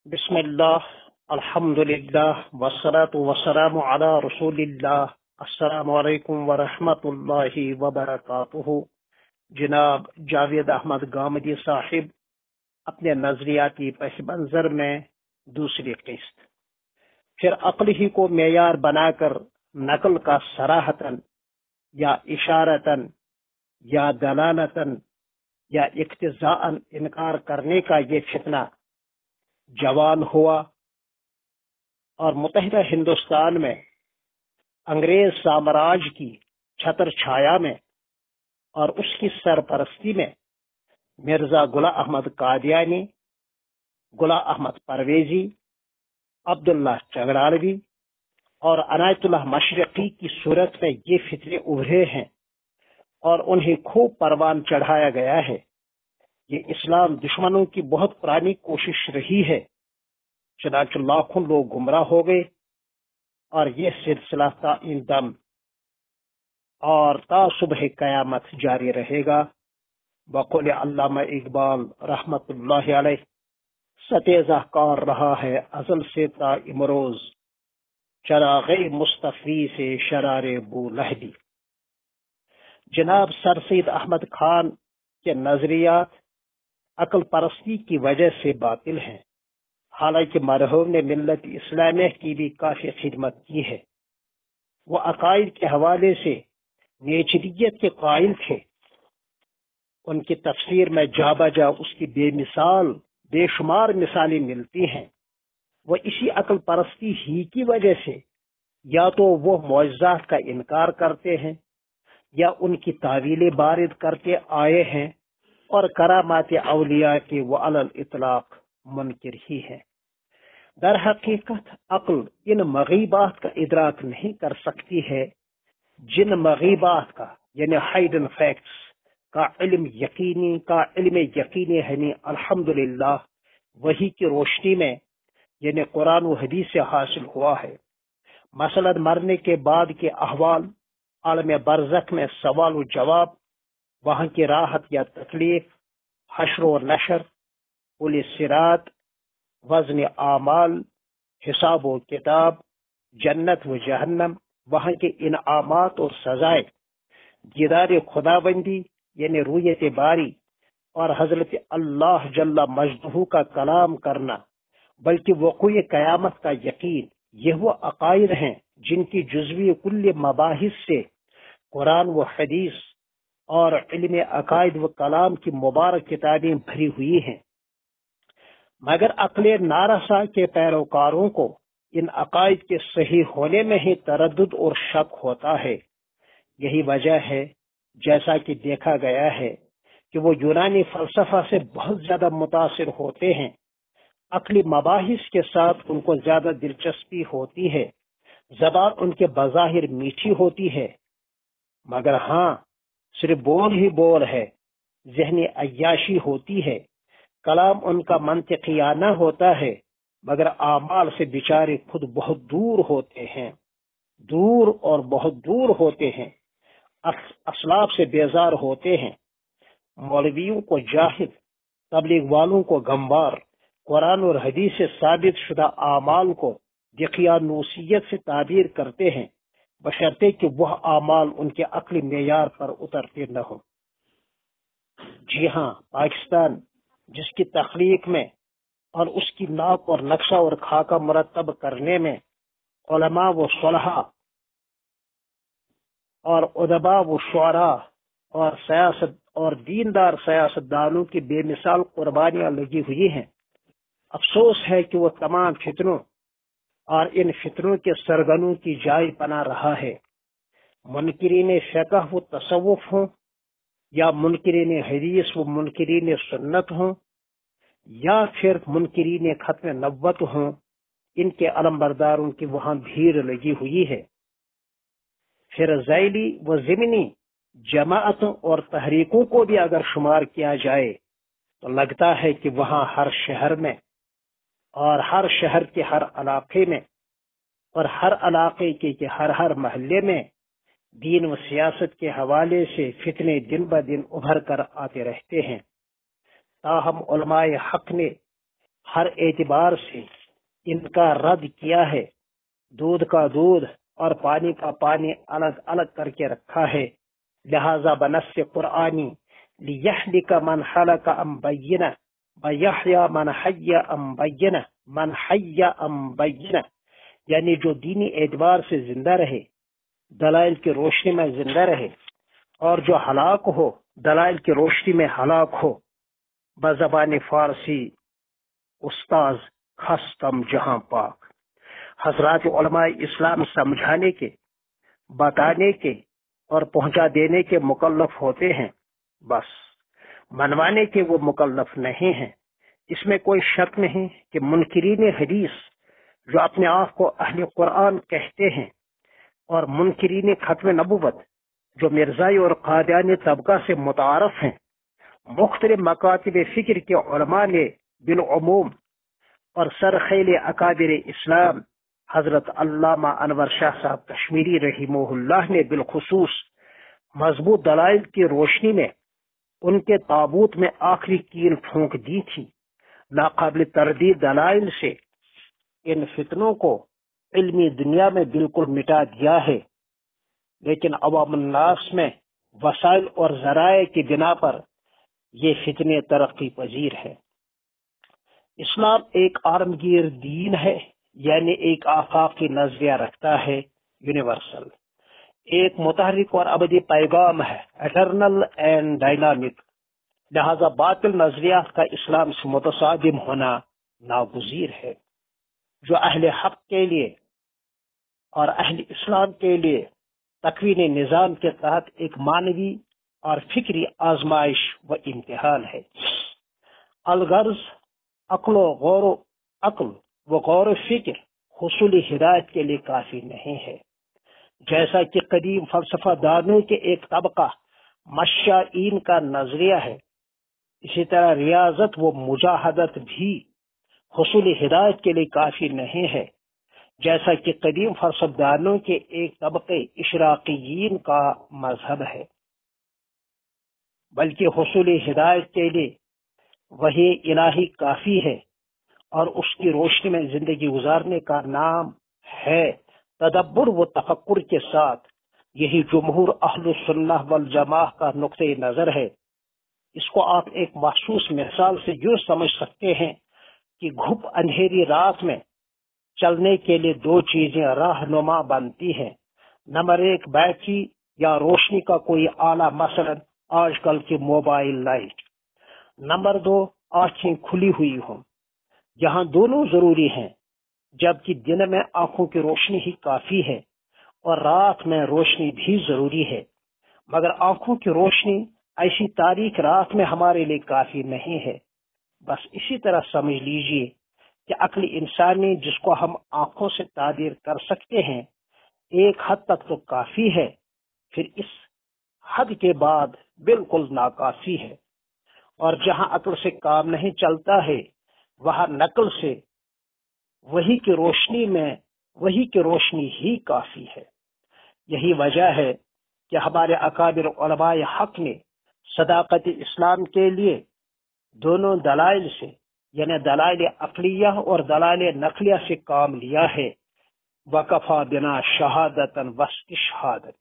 بسم اللہ الحمد للہ والصلاة والسلام علی رسول اللہ۔ السلام علیکم ورحمۃ اللہ وبرکاتہ۔ جناب جاوید احمد گامدی صاحب اپنے نظریاتی پس منظر میں دوسری قسط، پھر عقل ہی کو معیار بنا کر نقل کا صراحتاً یا اشارتاً یا دلالتاً یا اقتضاءً انکار کرنے کا یہ فتنہ جوان ہوا، اور متحدہ ہندوستان میں انگریز سامراج کی چھتر چھایا میں اور اس کی سرپرستی میں مرزا غلام احمد قادیانی، غلام احمد پرویزی، عبداللہ چغرالوی اور عنایت اللہ مشرقی کی صورت میں یہ فتنے ابھرے ہیں اور انہیں خوب پروان چڑھایا گیا ہے۔ یہ اسلام دشمنوں کی بہت پرانی کوشش رہی ہے، چنانچہ لاکھوں لوگ گمراہ ہو گئے، اور یہ سلسلہ تا دم اور تا صبح قیامت جاری رہے گا۔ بقول علامہ اقبال رحمت اللہ علیہ، ستیزہ کار رہا ہے ازل سے تا امروز، چراغ مصطفی سے شرار بو لہبی۔ جناب سر سید احمد خان کے نظریات عقل پرستی کی وجہ سے باطل ہیں، حالانکہ مرحوم نے ملت اسلامیہ کی بھی کافی خدمت کی ہے۔ وہ عقائد کے حوالے سے نیچریت کے قائل تھے۔ ان کی تفسیر میں جا بجا اس کی بے شمار مثالیں ملتی ہیں۔ وہ اسی عقل پرستی ہی کی وجہ سے یا تو وہ معجزات کا انکار کرتے ہیں یا ان کی تعویلیں وارد کرتے آئے ہیں، اور کرامات اولیاء کے وہ علی الاطلاق منکر ہی ہیں۔ در حقیقت عقل ان مغیبات کا ادراک نہیں کر سکتی ہے جن مغیبات کا یعنی ہائیڈن فیکٹس کا علم یقینی ہے الحمدللہ وہی کی روشنی میں یعنی قرآن و حدیث سے حاصل ہوا ہے۔ مثلا مرنے کے بعد کے احوال، عالم برزخ میں سوال و جواب، وہاں کی راحت یا تکلیف، حشر و نشر، پل صراط، وزن اعمال، حساب و کتاب، جنت و جہنم، وہاں کے انعامات اور سزائے، دیدار خداوندی یعنی رویت باری، اور حضرت اللہ جل مجدہ کا کلام کرنا، بلکہ وقوع قیامت کا یقین، یہ وہ عقائد ہیں جن کی جزوی کل مباحث سے قرآن و حدیث اور علم عقائد و کلام کی مبارک کتابیں بھری ہوئی ہیں۔ مگر عقل نارسا کے پیروکاروں کو ان عقائد کے صحیح ہونے میں ہی تردد اور شک ہوتا ہے۔ یہی وجہ ہے، جیسا کہ دیکھا گیا ہے، کہ وہ یونانی فلسفہ سے بہت زیادہ متاثر ہوتے ہیں۔ عقلی مباحث کے ساتھ ان کو زیادہ دلچسپی ہوتی ہے، زبان ان کے بظاہر میٹھی ہوتی ہے، مگر ہاں صرف بول ہی بول ہے، ذہنی عیاشی ہوتی ہے، کلام ان کا منطقیانہ ہوتا ہے، مگر اعمال سے بیچارے خود بہت دور ہوتے ہیں، دور اور بہت دور ہوتے ہیں، اسلاف سے بیزار ہوتے ہیں۔ مولویوں کو جاہل، تبلیغ والوں کو گمبار، قرآن اور حدیث سے ثابت شدہ اعمال کو دقیانوسیت سے تعبیر کرتے ہیں، بشرطے کہ وہ اعمال ان کے عقلی معیار پر اترتے نہ ہوں۔ جی ہاں، پاکستان جس کی تخلیق میں اور اس کی ناپ اور نقشہ اور خاکہ مرتب کرنے میں علماء و صلحاء اور ادباء و شعراء اور سیاست اور دیندار سیاستدانوں کی بے مثال قربانیاں لگی ہوئی ہیں، افسوس ہے کہ وہ تمام فتنوں اور ان فتنوں کے سرگنوں کی جائے پناہ رہا ہے۔ منکرین فقہ و تصوف ہوں، یا منکرین حدیث و منکرین سنت ہوں، یا پھر منکرین ختم نبوت ہوں، ان کے علمبرداروں کی وہاں بھیڑ لگی ہوئی ہے۔ پھر ذیلی و ضمنی جماعتوں اور تحریکوں کو بھی اگر شمار کیا جائے تو لگتا ہے کہ وہاں ہر شہر میں اور ہر شہر کے ہر علاقے میں اور ہر علاقے کے ہر محلے میں دین و سیاست کے حوالے سے فتنے دن بہ دن ابھر کر آتے رہتے ہیں۔ تاہم علماء حق نے ہر اعتبار سے ان کا رد کیا ہے، دودھ کا دودھ اور پانی کا پانی الگ الگ کر کے رکھا ہے۔ لہذا بنص قرآنی لیہلک من حلق عن بینہ ویحیی من حی عن بینہ من حی عن بینہ، یعنی جو دینی اعتبار سے زندہ رہے، دلائل کی روشنی میں زندہ رہے، اور جو ہلاک ہو دلائل کی روشنی میں ہلاک ہو۔ بزبان فارسی استاذ خستم جہاں پاک۔ حضرات علماء اسلام سمجھانے کے، بتانے کے اور پہنچا دینے کے مکلف ہوتے ہیں، بس منوانے کے وہ مکلف نہیں ہیں۔ اس میں کوئی شک نہیں کہ منکرین حدیث جو اپنے آپ کو اہل قرآن کہتے ہیں، اور منکرین ختم نبوت جو مرزائی اور قادیانی طبقہ سے متعارف ہیں، مختلف مکاتب فکر کے علماء نے بالعموم اور سرخیل اکابر اسلام حضرت علامہ انور شاہ صاحب کشمیری رحمہ اللہ نے بالخصوص مضبوط دلائل کی روشنی میں ان کے تابوت میں آخری کیل پھونک دی تھی۔ ناقابل تردید دلائل سے ان فتنوں کو علمی دنیا میں بالکل مٹا دیا ہے، لیکن عوام الناس میں وسائل اور ذرائع کی بنا پر یہ فتنے ترقی پذیر ہے۔ اسلام ایک عالمگیر دین ہے، یعنی ایک آفاقی نظریہ رکھتا ہے، یونیورسل، ایک متحرک اور ابدی پیغام ہے، اٹرنل اینڈ ڈائنامک۔ لہذا باطل نظریات کا اسلام سے متصادم ہونا ناگزیر ہے۔ جو اہل حق کے لیے اور اہل اسلام کے لیے تکوین نظام کے تحت ایک معنوی اور فکری آزمائش و امتحان ہے۔ الغرض عقل و غور و فکر حصول ہدایت کے لیے کافی نہیں ہے۔ جیسا کہ قدیم فلسفہ دانوں کے ایک طبقہ مشائین کا نظریہ ہے، اسی طرح ریاضت و مجاہدت بھی حصول ہدایت کے لیے کافی نہیں ہے، جیسا کہ قدیم فلسفہ دانوں کے ایک طبقے اشراقیین کا مذہب ہے، بلکہ حصول ہدایت کے لیے وحی الہی کافی ہے، اور اس کی روشنی میں زندگی گزارنے کا نام ہے تدبر و تفکر کے ساتھ۔ یہی جمہور اہل سنہ والجماع کا نقطۂ نظر ہے۔ اس کو آپ ایک مخصوص مثال سے یوں سمجھ سکتے ہیں کہ گھپ اندھیری رات میں چلنے کے لیے دو چیزیں رہنما بنتی ہیں۔ نمبر ایک، بیٹری یا روشنی کا کوئی آلہ، مثلا آج کل کی موبائل لائٹ۔ نمبر دو، آنکھیں کھلی ہوئی ہوں۔ یہاں دونوں ضروری ہیں، جبکہ دن میں آنکھوں کی روشنی ہی کافی ہے اور رات میں روشنی بھی ضروری ہے، مگر آنکھوں کی روشنی ایسی تاریک رات میں ہمارے لیے کافی نہیں ہے۔ بس اسی طرح سمجھ لیجئے کہ عقل انسانی جس کو ہم آنکھوں سے تعبیر کر سکتے ہیں ایک حد تک تو کافی ہے، پھر اس حد کے بعد بالکل ناکافی ہے، اور جہاں عقل سے کام نہیں چلتا ہے وہاں نقل سے وہی کی روشنی ہی کافی ہے۔ یہی وجہ ہے کہ ہمارے اکابر علماء حق نے صداقت اسلام کے لیے دونوں دلائل سے، یعنی دلائل عقلیہ اور دلائل نقلیہ سے کام لیا ہے۔ وکفا بنا شہادتاً واستشہاداً۔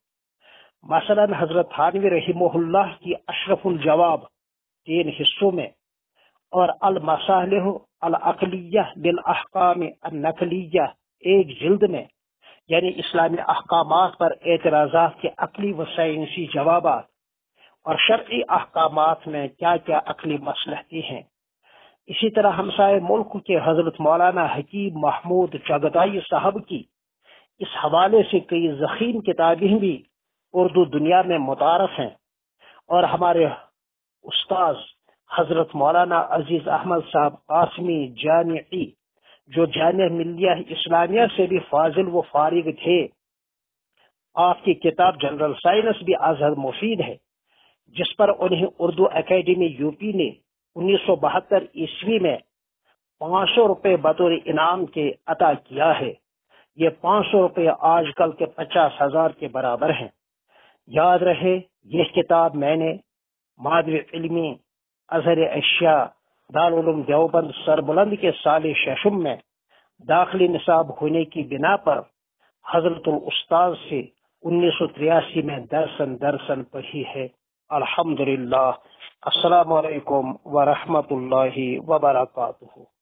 مثلا حضرت تھانوی رحمہ اللہ کی اشرف الجواب 3 حصوں میں اور المصالح العقلیہ بالاحکام النقلیہ 1 جلد میں، یعنی اسلامی احکامات پر اعتراضات کے عقلی و سائنسی جوابات اور شرعی احکامات میں کیا کیا عقلی مصلحتیں ہیں۔ اسی طرح ہمسائے ملک کے حضرت مولانا حکیم محمود چغتائی صاحب کی اس حوالے سے کئی ضخیم کتابیں بھی اردو دنیا میں متعارف ہیں، اور ہمارے استاذ حضرت مولانا عزیز احمد صاحب قاسمی جامعی جو جامعہ ملیہ اسلامیہ سے بھی فاضل و فارغ تھے، آپ کی کتاب جنرل سائنس بھی ازحد مفید ہے، جس پر انہیں اردو اکیڈمی یو پی نے 1972 عیسوی میں 500 روپے بطور انعام کے عطا کیا ہے۔ یہ 500 روپے آج کل کے 50,000 کے برابر ہیں۔ یاد رہے، یہ کتاب میں نے مادر علمی، اظہر اشیاء دارالعلوم دیوبند سربلند کے سال ششم میں داخلی نصاب ہونے کی بنا پر حضرت الاستاذ سے 1983 میں درسن پڑھی ہے۔ الحمدللہ۔ السلام علیکم ورحمۃ اللہ وبرکاتہ۔